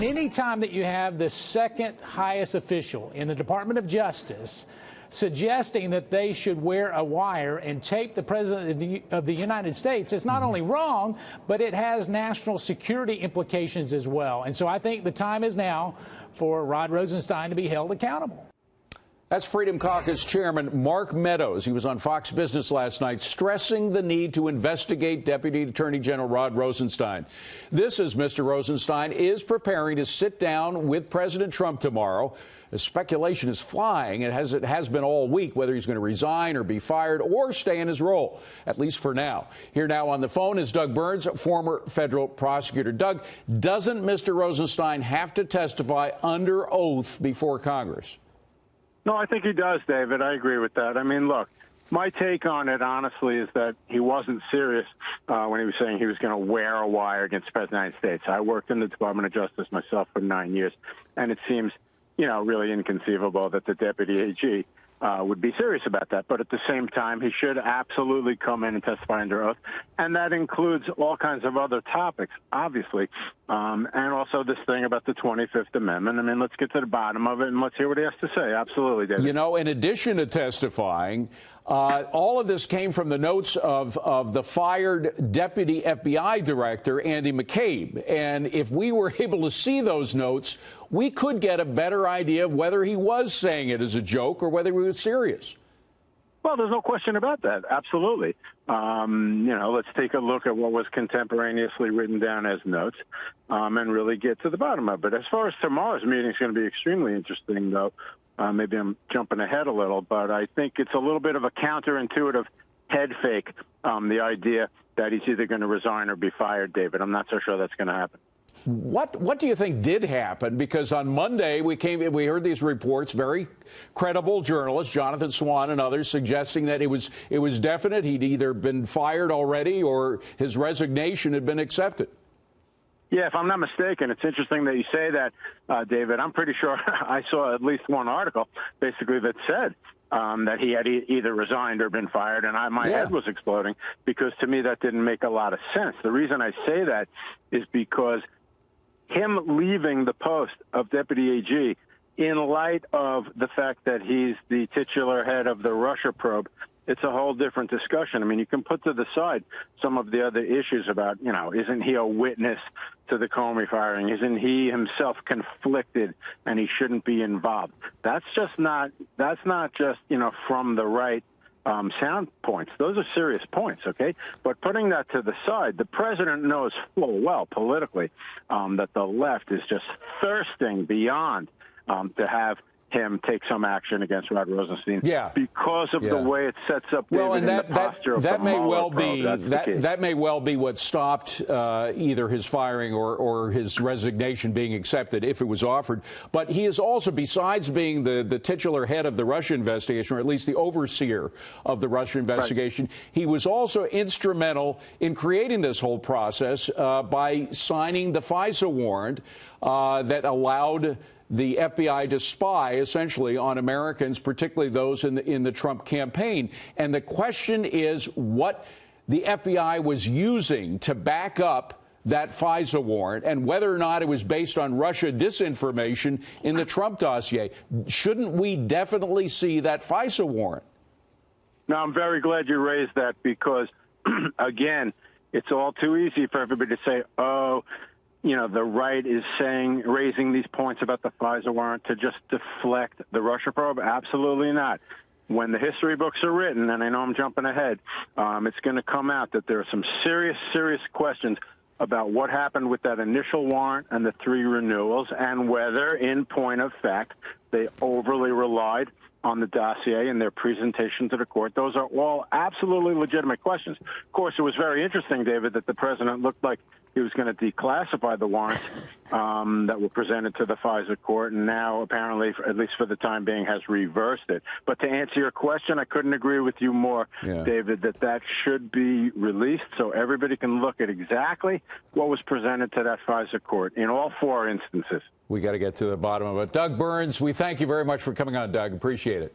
Anytime that you have the second highest official in the Department of Justice suggesting that they should wear a wire and tape the President of the United States, it's not only wrong, but it has national security implications as well. And so I think the time is now for Rod Rosenstein to be held accountable. That's Freedom Caucus Chairman Mark Meadows. He was on Fox Business last night stressing the need to investigate Deputy Attorney General Rod Rosenstein. This is Mr. Rosenstein is preparing to sit down with President Trump tomorrow. The speculation is flying, as it has been all week, whether he's going to resign or be fired or stay in his role, at least for now. Here now on the phone is Doug Burns, former federal prosecutor. Doug, doesn't Mr. Rosenstein have to testify under oath before Congress? No, I think he does, David. I agree with that. I mean, look, my take on it, honestly, is that he wasn't serious when he was saying he was going to wear a wire against the President of the United States. I worked in the Department of Justice myself for 9 years, and it seems, really inconceivable that the Deputy AG would be serious about that. But at the same time, he should absolutely come in and testify under oath. And that includes all kinds of other topics, obviously, and also this thing about the 25th Amendment. I mean, let's get to the bottom of it and let's hear what he has to say. Absolutely, David. In addition to testifying, all of this came from the notes of the fired Deputy FBI Director, Andy McCabe. And if we were able to see those notes, we could get a better idea of whether he was saying it as a joke or whether he was serious. Well, there's no question about that. Absolutely. Let's take a look at what was contemporaneously written down as notes and really get to the bottom of it. As far as tomorrow's meeting is going to be extremely interesting, though. Maybe I'm jumping ahead a little, but I think it's a little bit of a counterintuitive head fake, the idea that he's either going to resign or be fired, David. I'm not so sure that's going to happen. What do you think did happen? Because on Monday we heard these reports, very credible journalists, Jonathan Swan and others, suggesting that it was definite he'd either been fired already or his resignation had been accepted. Yeah, if I'm not mistaken, it's interesting that you say that, David. I'm pretty sure I saw at least one article basically that said that he had either resigned or been fired, and my head was exploding because to me that didn't make a lot of sense. The reason I say that is because him leaving the post of Deputy AG in light of the fact that he's the titular head of the Russia probe, it's a whole different discussion. I mean, you can put to the side some of the other issues about, isn't he a witness to the Comey firing? Isn't he himself conflicted and he shouldn't be involved? That's not just, from the right sound points. Those are serious points, okay? But putting that to the side, the president knows full well politically that the left is just thirsting beyond to have him take some action against Rod Rosenstein because of the way it sets up David, the posture of the Mueller probe. That may well be what stopped either his firing or his resignation being accepted if it was offered. But he is also, besides being the titular head of the Russia investigation, or at least the overseer of the Russia investigation, he was also instrumental in creating this whole process by signing the FISA warrant that allowed the FBI to spy essentially on Americans, particularly those in the Trump campaign. And the question is what the FBI was using to back up that FISA warrant and whether or not it was based on Russia disinformation in the Trump dossier. Shouldn't we definitely see that FISA warrant? No, I'm very glad you raised that because, again, it's all too easy for everybody to say, the right is raising these points about the FISA warrant to just deflect the Russia probe. Absolutely not. When the history books are written, and I know I'm jumping ahead, it's going to come out that there are some serious, serious questions about what happened with that initial warrant and the 3 renewals and whether, in point of fact, they overly relied on the dossier and their presentation to the court. Those are all absolutely legitimate questions. Of course, it was very interesting, David, that the president looked like he was going to declassify the warrants that were presented to the FISA court, and now apparently, at least for the time being, has reversed it. But to answer your question, I couldn't agree with you more, David, that should be released so everybody can look at exactly what was presented to that FISA court in all 4 instances. We got to get to the bottom of it. Doug Burns, we thank you very much for coming on, Doug. Appreciate it.